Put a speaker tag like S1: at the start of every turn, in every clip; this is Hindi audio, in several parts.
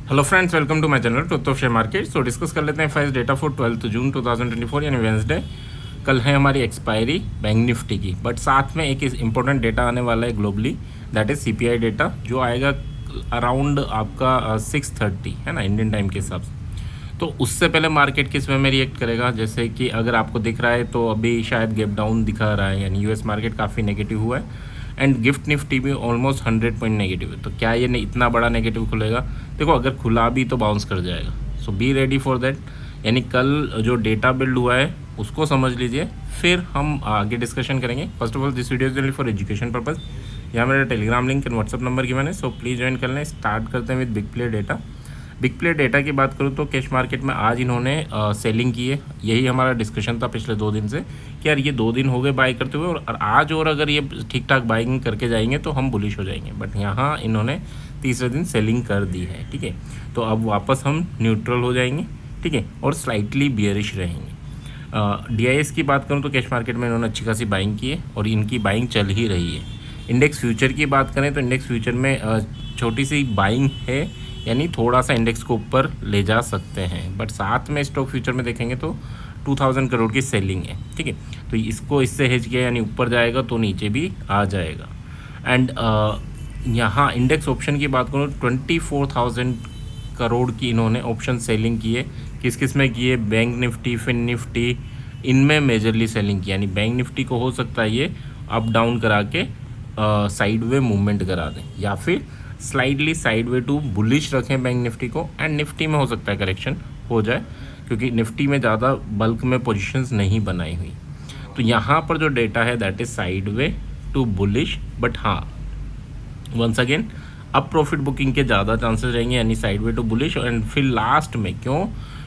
S1: Hello friends, welcome to my channel truth of share market. So discuss कर लेते हैं फर्स्ट डेटा फॉर 12 जून 2024 यानी वेंसडे। कल है हमारी एक्सपायरी बैंक निफ्टी की, बट साथ में एक इंपॉर्टेंट डेटा आने वाला है globally, that is CPI data, जो आएगा अराउंड आपका 6:30 है ना इंडियन टाइम के हिसाब से। तो उससे पहले मार्केट किस वे में रिएक्ट करेगा, जैसे कि अगर आपको दिख रहा है तो अभी शायद गैप डाउन दिखा रहा है, यानी यूएस मार्केट काफ़ी नेगेटिव हुआ है एंड गिफ्ट निफ्टी भी ऑलमोस्ट 100 पॉइंट नेगेटिव है। तो क्या ये इतना बड़ा नेगेटिव खुलेगा? देखो, अगर खुला भी तो बाउंस कर जाएगा, सो बी रेडी फॉर दैट। यानी कल जो डेटा बिल्ड हुआ है उसको समझ लीजिए, फिर हम आगे डिस्कशन करेंगे। First of all this video is only for education purpose. यहाँ मेरा Telegram link and WhatsApp number given है, सो प्लीज़ ज्वाइन कर लें। स्टार्ट करते हैं with big player data. Big player data की बात करूँ तो कैश मार्केट में आज इन्होंने सेलिंग की है। यही हमारा डिस्कशन था पिछले 2 दिन से कि यार ये 2 दिन हो गए बाई करते हुए, और आज और अगर ये ठीक ठाक बाइंग करके जाएंगे तो हम बुलिश हो जाएंगे, बट यहाँ इन्होंने तीसरे दिन सेलिंग कर दी है। ठीक है, तो अब वापस हम न्यूट्रल हो जाएंगे, ठीक है, और स्लाइटली बियरिश रहेंगे। डीआईएस की बात करूँ तो कैश मार्केट में इन्होंने अच्छी खासी बाइंग की है और इनकी बाइंग चल ही रही है। इंडेक्स फ्यूचर की बात करें तो इंडेक्स फ्यूचर में छोटी सी बाइंग है, यानी थोड़ा सा इंडेक्स को ऊपर ले जा सकते हैं, बट साथ में स्टॉक फ्यूचर में देखेंगे तो 2000 करोड़ की सेलिंग है। ठीक है, तो इसको इससे हेज किया, यानी ऊपर जाएगा तो नीचे भी आ जाएगा। एंड यहाँ इंडेक्स ऑप्शन की बात करूँ 24,000 करोड़ की इन्होंने ऑप्शन सेलिंग की है। किस किस में की है? बैंक निफ्टी, फिन निफ्टी, इनमें मेजरली सेलिंग की। यानी बैंक निफ्टी को हो सकता है ये अप डाउन करा के साइड वे मूवमेंट करा दें, या फिर slightly sideways to bullish रखें बैंक निफ्टी को। एंड निफ्टी में हो सकता है करेक्शन हो जाए, क्योंकि निफ्टी में ज़्यादा बल्क में पोजीशंस नहीं बनाई हुई। तो यहाँ पर जो डेटा है that is sideways to bullish, but हाँ वंस अगेन अब प्रॉफिट बुकिंग के ज़्यादा चांसेस रहेंगे, यानी sideways to bullish. And फिर लास्ट में क्यों?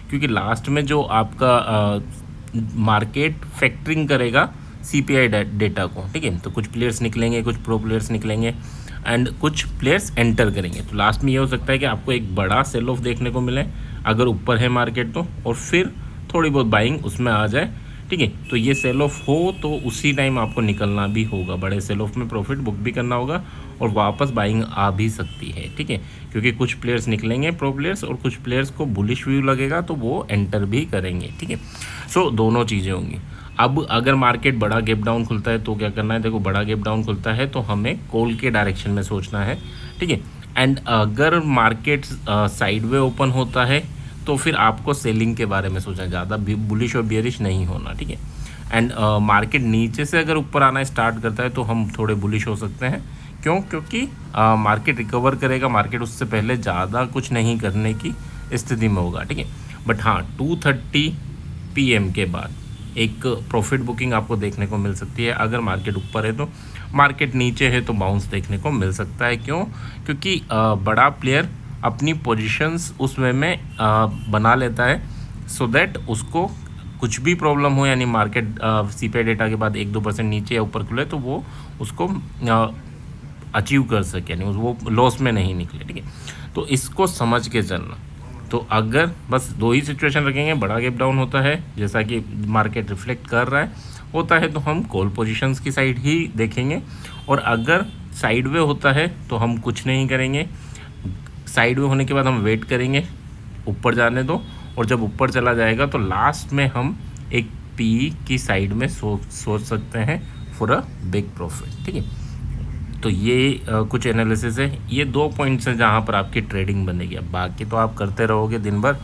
S1: क्योंकि लास्ट में जो आपका मार्केट फैक्टरिंग करेगा सीपीआई डेटा को, ठीक है, तो कुछ प्लेयर्स निकलेंगे, कुछ प्रो प्लेयर्स निकलेंगे एंड कुछ प्लेयर्स एंटर करेंगे। तो लास्ट में ये हो सकता है कि आपको एक बड़ा सेल ऑफ देखने को मिले अगर ऊपर है मार्केट तो, और फिर थोड़ी बहुत बाइंग उसमें आ जाए। ठीक है, तो ये सेल ऑफ हो तो उसी टाइम आपको निकलना भी होगा, बड़े सेल ऑफ में प्रॉफिट बुक भी करना होगा और वापस बाइंग आ भी सकती है। ठीक है, क्योंकि कुछ प्लेयर्स निकलेंगे प्रो प्लेयर्स, और कुछ प्लेयर्स को बुलिश व्यू लगेगा तो वो एंटर भी करेंगे। ठीक है, सो दोनों चीज़ें होंगी। अब अगर मार्केट बड़ा गैप डाउन खुलता है तो क्या करना है? देखो, बड़ा गैप डाउन खुलता है तो हमें कॉल के डायरेक्शन में सोचना है। ठीक है, एंड अगर मार्केट साइड वे ओपन होता है तो फिर आपको सेलिंग के बारे में सोचना है, ज़्यादा बुलिश और बियरिश नहीं होना। ठीक है, एंड मार्केट नीचे से अगर ऊपर आना स्टार्ट करता है तो हम थोड़े बुलिश हो सकते हैं। क्यों? क्योंकि मार्केट रिकवर करेगा, मार्केट उससे पहले ज़्यादा कुछ नहीं करने की स्थिति में होगा। ठीक है, बट हाँ 2:30 PM के बाद एक प्रॉफिट बुकिंग आपको देखने को मिल सकती है। अगर मार्केट ऊपर है तो, मार्केट नीचे है तो बाउंस देखने को मिल सकता है। क्यों? क्योंकि बड़ा प्लेयर अपनी पोजीशंस उस वे में बना लेता है, सो दैट उसको कुछ भी प्रॉब्लम हो, यानी मार्केट सीपीआई डेटा के बाद 1-2% नीचे या ऊपर खुले तो वो उसको अचीव कर सके, यानी वो लॉस में नहीं निकले। ठीक है, तो इसको समझ के चलना। तो अगर बस 2 ही सिचुएशन रखेंगे, बड़ा गैप डाउन होता है जैसा कि मार्केट रिफ्लेक्ट कर रहा है होता है तो हम कॉल पोजीशंस की साइड ही देखेंगे, और अगर साइड वे होता है तो हम कुछ नहीं करेंगे। साइड वे होने के बाद हम वेट करेंगे, ऊपर जाने दो, और जब ऊपर चला जाएगा तो लास्ट में हम एक पी की साइड में सोच सकते हैं फॉर अ बिग प्रॉफिट। ठीक है, तो ये कुछ एनालिसिस है। ये 2 पॉइंट्स हैं जहाँ पर आपकी ट्रेडिंग बनेगी। अब बाकी तो आप करते रहोगे दिन भर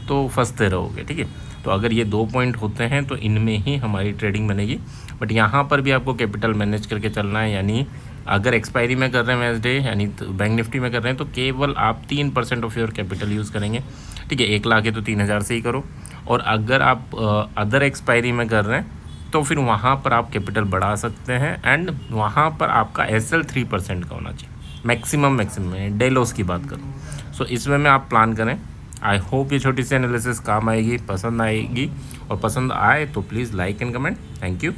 S1: तो फंसते रहोगे। ठीक है, तो अगर ये 2 पॉइंट होते हैं तो इनमें ही हमारी ट्रेडिंग बनेगी। बट यहाँ पर भी आपको कैपिटल मैनेज करके चलना है, यानी अगर एक्सपायरी में कर रहे हैं वेंसडे, यानी बैंक निफ्टी में कर रहे हैं तो केवल आप 3% ऑफ योर कैपिटल यूज़ करेंगे। ठीक है, 1 लाख है तो 3000 से ही करो। और अगर आप अदर एक्सपायरी में कर रहे हैं तो फिर वहाँ पर आप कैपिटल बढ़ा सकते हैं, एंड वहाँ पर आपका SL 3% का होना चाहिए मैक्सिमम डे लॉस की बात करूँ। सो इस वे में आप प्लान करें। आई होप ये छोटी सी एनालिसिस काम आएगी, पसंद आएगी, और पसंद आए तो please like and comment. Thank you.